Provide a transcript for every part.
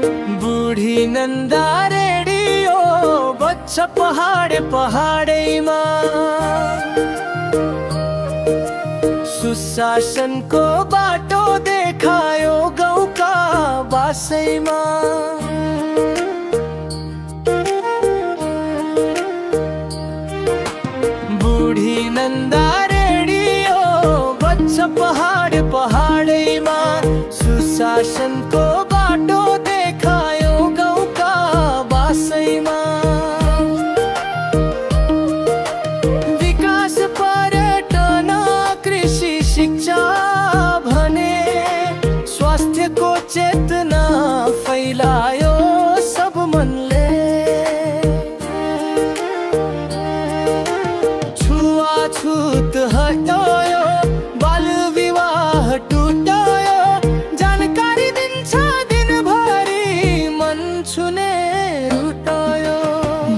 बुढी नन्दा रेडियो बज्छ पहाडे पहाडैमा, सुशासनको बाटो देखायो गाउँका बासैमा। बुढी नन्दा रेडियो बज्छ पहाडे पहाडैमा, सुशासनको बाटो देखायो गाउँका बासैमा। विकास पर्यटन कृषि शिक्षा भने स्वास्थ्यको चेतना फैलायो सब मनले। छुवाछुत हटायो, बाल विवाह टुटायो, जानकारी दिन्छ दिनभरि मन छुने उठायो।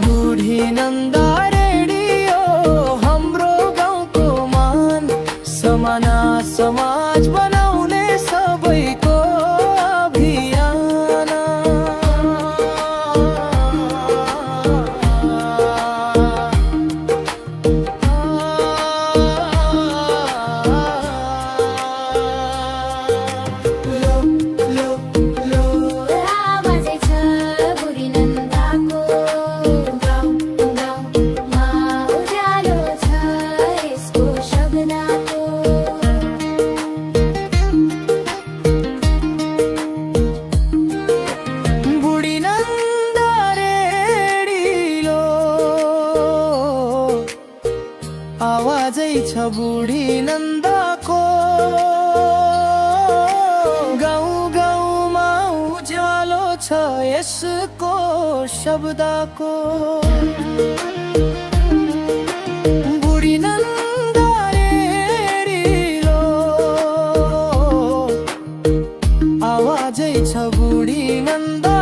बुढी नन्दा रेडियो हाम्रो गाउँको मान, समाना समाज बनाउने सबैको अभियान। आवाजै छ बुढी नन्दाको, गाउँ गाउँमा उज्यालो छ यसको शब्दको। बुढी नन्दा रेडियो आवाजै छ बुढी नन्दा